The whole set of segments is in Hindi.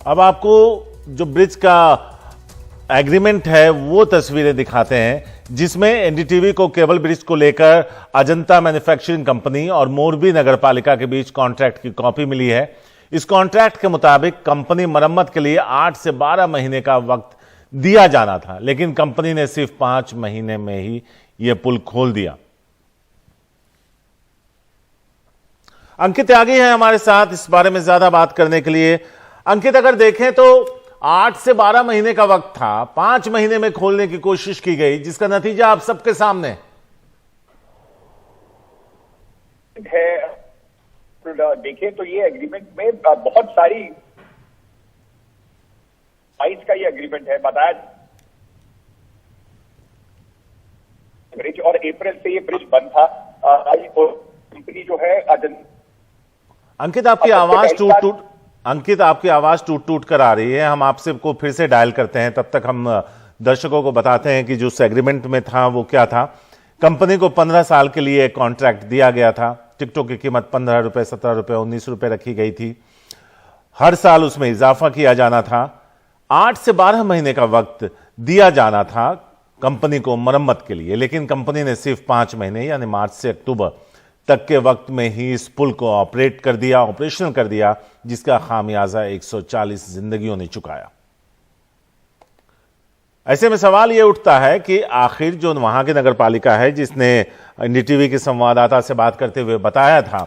अब आपको जो ब्रिज का एग्रीमेंट है वो तस्वीरें दिखाते हैं जिसमें एनडीटीवी को केबल ब्रिज को लेकर अजंता मैन्युफैक्चरिंग कंपनी और मोरबी नगरपालिका के बीच कॉन्ट्रैक्ट की कॉपी मिली है। इस कॉन्ट्रैक्ट के मुताबिक कंपनी मरम्मत के लिए 8 से 12 महीने का वक्त दिया जाना था, लेकिन कंपनी ने सिर्फ 5 महीने में ही यह पुल खोल दिया। अंकित त्यागी है हमारे साथ इस बारे में ज्यादा बात करने के लिए। अंकित, अगर देखें तो 8 से 12 महीने का वक्त था, 5 महीने में खोलने की कोशिश की गई, जिसका नतीजा आप सबके सामने है। देखें तो ये एग्रीमेंट में बहुत सारी 22 का ये एग्रीमेंट है, बताया ब्रिज, और अप्रैल से ये ब्रिज बंद था। कंपनी जो है अंकित आपकी आवाज टूट टूट कर आ रही है। हम आपसे को फिर से डायल करते हैं, तब तक हम दर्शकों को बताते हैं कि जो उस एग्रीमेंट में था वो क्या था। कंपनी को 15 साल के लिए कॉन्ट्रैक्ट दिया गया था। टिकटों की कीमत 15 रुपए, 17 रुपए, 19 रुपए रखी गई थी। हर साल उसमें इजाफा किया जाना था। 8 से 12 महीने का वक्त दिया जाना था कंपनी को मरम्मत के लिए, लेकिन कंपनी ने सिर्फ 5 महीने यानी मार्च से अक्टूबर तक के वक्त में ही इस पुल को ऑपरेशनल कर दिया, जिसका खामियाजा 140 जिंदगियों ने चुकाया। ऐसे में सवाल यह उठता है कि आखिर जो वहां की नगरपालिका है, जिसने एनडीटीवी के संवाददाता से बात करते हुए बताया था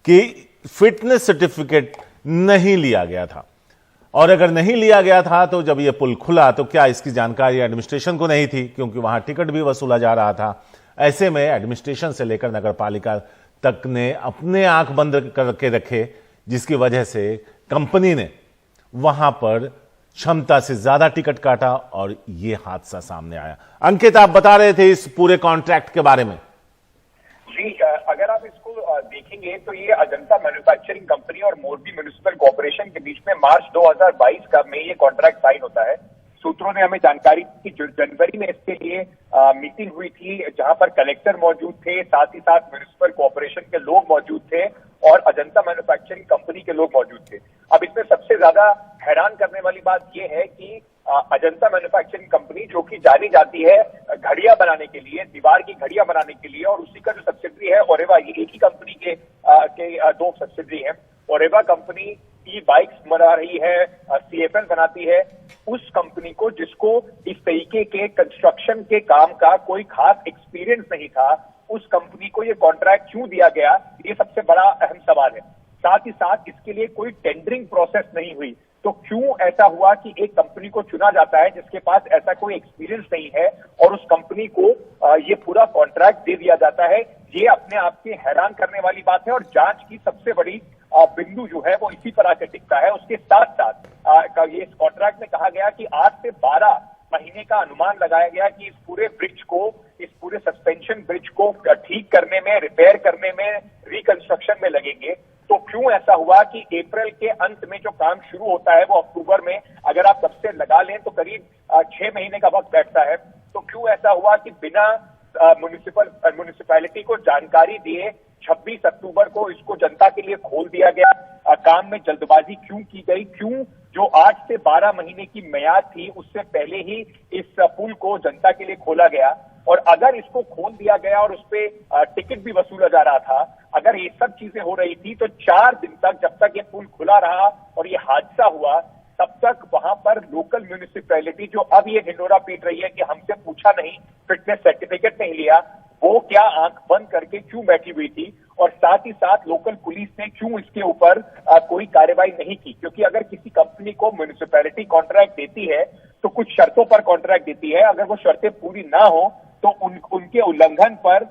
कि फिटनेस सर्टिफिकेट नहीं लिया गया था, और अगर नहीं लिया गया था तो जब यह पुल खुला तो क्या इसकी जानकारी एडमिनिस्ट्रेशन को नहीं थी, क्योंकि वहां टिकट भी वसूला जा रहा था। ऐसे में एडमिनिस्ट्रेशन से लेकर नगरपालिका तक ने अपने आंख बंद करके रखे, जिसकी वजह से कंपनी ने वहां पर क्षमता से ज्यादा टिकट काटा और यह हादसा सामने आया। अंकित, आप बता रहे थे इस पूरे कॉन्ट्रैक्ट के बारे में। जी, अगर आप इसको देखेंगे तो ये अजंता मैन्युफैक्चरिंग कंपनी और मोरबी म्युनिसिपल कॉर्पोरेशन के बीच में मार्च 2022 का में ये कॉन्ट्रैक्ट साइन होता है। सूत्रों ने हमें जानकारी दी कि जनवरी में इसके लिए मीटिंग हुई थी, जहां पर कलेक्टर मौजूद थे, साथ ही साथ म्युनिसिपल कॉर्पोरेशन के लोग मौजूद थे और अजंता मैन्युफैक्चरिंग कंपनी के लोग मौजूद थे। अब इसमें सबसे ज्यादा हैरान करने वाली बात यह है कि अजंता मैन्युफैक्चरिंग कंपनी, जो कि जानी जाती है घड़ियां बनाने के लिए, दीवार की घड़ियां बनाने के लिए, और उसी का जो सब्सिडरी है ओरेवा, ये एक ही कंपनी के 2 सब्सिडरी हैं। ओरेवा कंपनी ई बाइक्स बना रही है, CFL बनाती है। उस कंपनी को, जिसको इस तरीके के कंस्ट्रक्शन के काम का कोई खास एक्सपीरियंस नहीं था, उस कंपनी को ये कॉन्ट्रैक्ट क्यों दिया गया, ये सबसे बड़ा अहम सवाल है। साथ ही साथ इसके लिए कोई टेंडरिंग प्रोसेस नहीं हुई, तो क्यों ऐसा हुआ कि एक कंपनी को चुना जाता है जिसके पास ऐसा कोई एक्सपीरियंस नहीं है और उस कंपनी को ये पूरा कॉन्ट्रैक्ट दे दिया जाता है। ये अपने आप में हैरान करने वाली बात है और जांच की सबसे बड़ी बिंदु जो है वो इसी पर आकर टिकता है। उसके साथ साथ ये इस कॉन्ट्रैक्ट में कहा गया कि 8 से 12 महीने का अनुमान लगाया गया कि इस पूरे ब्रिज को, इस पूरे सस्पेंशन ब्रिज को ठीक करने में, रिपेयर करने में, रिकंस्ट्रक्शन में लगेंगे। तो क्यों ऐसा हुआ कि अप्रैल के अंत में जो काम शुरू होता है वो अक्टूबर में, अगर आप सबसे लगा लें तो करीब 6 महीने का वक्त बैठता है। तो क्यों ऐसा हुआ कि बिना म्युनिसिपैलिटी को जानकारी दिए 26 अक्टूबर को इसको जनता के लिए खोल दिया गया? काम में जल्दबाजी क्यों की गई? क्यों जो 8 से 12 महीने की मियाद थी उससे पहले ही इस पुल को जनता के लिए खोला गया? और अगर इसको खोल दिया गया और उस पर टिकट भी वसूला जा रहा था, अगर ये सब चीजें हो रही थी, तो 4 दिन तक, जब तक ये पुल खुला रहा और ये हादसा हुआ, तब तक वहां पर लोकल म्युनिसिपैलिटी, जो अब ये ढिंढोरा पीट रही है कि हमसे पूछा नहीं, फिटनेस सर्टिफिकेट नहीं लिया, वो क्या आंख बंद करके क्यों बैठी हुई थी? और साथ ही साथ लोकल पुलिस ने क्यों इसके ऊपर कोई कार्रवाई नहीं की? क्योंकि अगर किसी कंपनी को म्युनिसिपैलिटी कॉन्ट्रैक्ट देती है तो कुछ शर्तों पर कॉन्ट्रैक्ट देती है। अगर वो शर्तें पूरी ना हो तो उनके उल्लंघन पर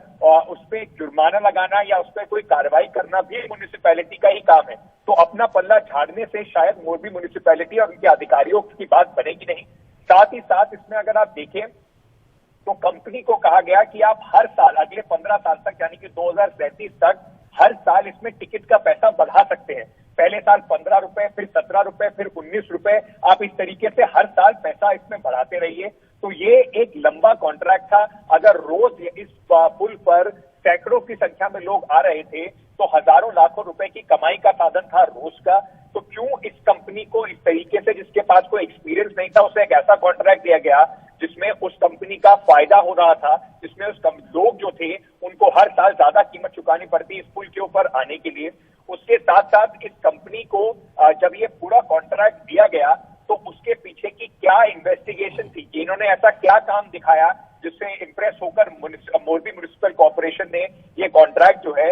उस पर जुर्माना लगाना या उस पर कोई कार्रवाई करना भी म्युनिसिपैलिटी का ही काम है। तो अपना पल्ला झाड़ने से शायद मोरबी म्युनिसिपैलिटी और उनके अधिकारियों की बात बनेगी नहीं। साथ ही साथ इसमें अगर आप देखें तो कंपनी को कहा गया कि आप हर साल अगले 15 साल तक, यानी कि 2037 तक, हर साल इसमें टिकट का पैसा बढ़ा सकते हैं। पहले साल 15 रुपए, फिर 17 रुपए, फिर 19 रुपए, आप इस तरीके से हर साल पैसा इसमें बढ़ाते रहिए। तो ये एक लंबा कॉन्ट्रैक्ट था। अगर रोज इस पुल पर सैकड़ों की संख्या में लोग आ रहे थे तो हजारों लाखों रुपए की कमाई का साधन था रोज का। तो क्यों इस कंपनी को इस तरीके से पास कोई एक्सपीरियंस नहीं था, उसे एक ऐसा कॉन्ट्रैक्ट दिया गया जिसमें उस कंपनी का फायदा हो रहा था, जिसमें लोग जो थे उनको हर साल ज्यादा कीमत चुकानी पड़ती इस पुल के ऊपर आने के लिए। उसके साथ साथ इस कंपनी को जब ये पूरा कॉन्ट्रैक्ट दिया गया तो उसके पीछे की क्या इन्वेस्टिगेशन थी, कि इन्होंने ऐसा क्या काम दिखाया जिससे इंप्रेस होकर मोरबी म्युनिसिपल कॉर्पोरेशन ने ये कॉन्ट्रैक्ट जो है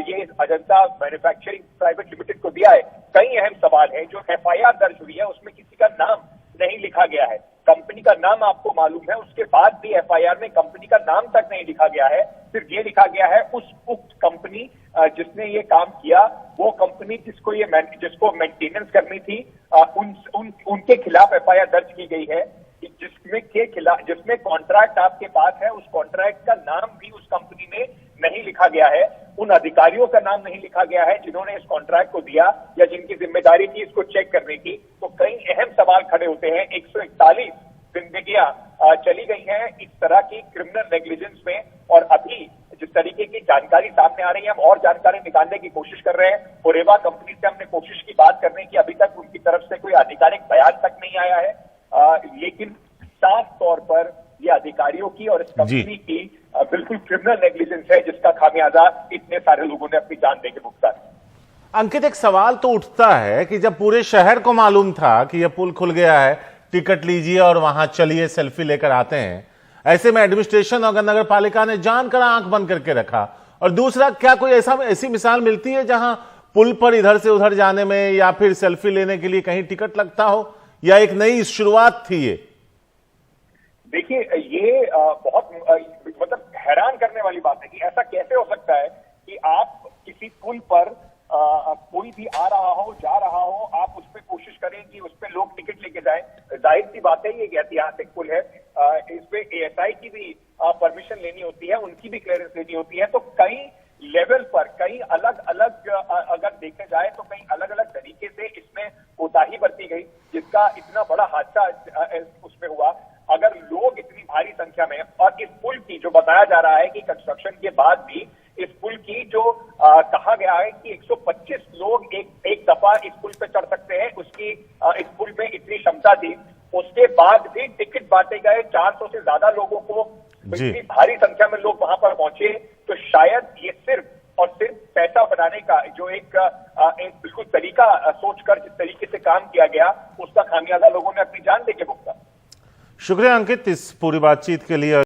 ये अजंता मैन्युफैक्चरिंग प्राइवेट लिमिटेड को दिया है। कई अहम सवाल है। जो एफआईआर दर्ज हुई है उसमें किसी का नाम नहीं लिखा गया है, कंपनी का नाम आपको मालूम है, उसके बाद भी एफआईआर में कंपनी का नाम तक नहीं लिखा गया है। सिर्फ ये लिखा गया है उस उक्त कंपनी जिसने ये काम किया, वो कंपनी जिसको मेंटेनेंस करनी थी, उनके खिलाफ एफआईआर दर्ज की गई है, जिसमें कॉन्ट्रैक्ट आपके पास है, उस कॉन्ट्रैक्ट का नाम भी उस कंपनी में नहीं लिखा गया है, उन अधिकारियों का नाम नहीं लिखा गया है जिन्होंने इस कॉन्ट्रैक्ट को दिया या जिनकी जिम्मेदारी थी इसको चेक करने की। तो कई अहम सवाल खड़े होते हैं। 141 जिंदगियां चली गई हैं इस तरह की क्रिमिनल नेग्लिजेंस में, और अभी जिस तरीके की जानकारी सामने आ रही है हम और जानकारी निकालने की कोशिश कर रहे हैं। ओरेवा कंपनी से हमने कोशिश की बात करने की, अभी तक उनकी तरफ से कोई आधिकारिक बयान तक नहीं आया है, लेकिन साफ तौर पर ये अधिकारियों की और इस कंपनी की बिल्कुल क्रिमिनल नेग्लिजेंस है, जिसका खामियाजा इतने सारे लोगों ने अपनी जान देके भुगता है। अंकित, एक सवाल तो उठता है कि जब पूरे शहर को मालूम था कि यह पुल खुल गया है, टिकट लीजिए और वहां चलिए सेल्फी लेकर आते हैं, ऐसे में एडमिनिस्ट्रेशन और नगर पालिका ने जानकर आंख बंद करके रखा। और दूसरा, क्या कोई ऐसी मिसाल मिलती है जहां पुल पर इधर से उधर जाने में या फिर सेल्फी लेने के लिए कहीं टिकट लगता हो, या एक नई शुरुआत थी ये? देखिए, ये बहुत मतलब हैरान करने वाली बात है कि ऐसा कैसे हो सकता है कि आप किसी पुल पर कोई भी आ रहा हो, जा रहा हो, आप उस पर कोशिश करें कि उस पर लोग टिकट लेके जाएं। जाहिर सी बात है, ये एक ऐतिहासिक पुल है, इस पे एएसआई की भी परमिशन लेनी होती है, उनकी भी क्लियरेंस लेनी होती है। तो कई लेवल पर, कई अलग अलग अगर देखे जाए तो कई अलग अलग तरीके से इसमें कोताही बरती गई, जिसका इतना बड़ा हादसा उसमें हुआ। अगर लोग इतनी भारी संख्या में, और इस पुल की जो बताया जा रहा है कि कंस्ट्रक्शन के बाद भी इस पुल की जो कहा गया है कि 125 लोग एक दफा इस पुल पे चढ़ सकते हैं, उसकी इस पुल में इतनी क्षमता थी। उसके बाद भी टिकट बांटे गए 400 से ज्यादा लोगों को, इतनी भारी संख्या में लोग वहां पर पहुंचे। तो शायद ये सिर्फ और सिर्फ पैसा बनाने का जो एक बिल्कुल तरीका सोचकर जिस तरीके से काम किया गया, उसका खामियाजा लोगों ने अपनी जान देके भुगता। शुक्रिया अंकित इस पूरी बातचीत के लिए।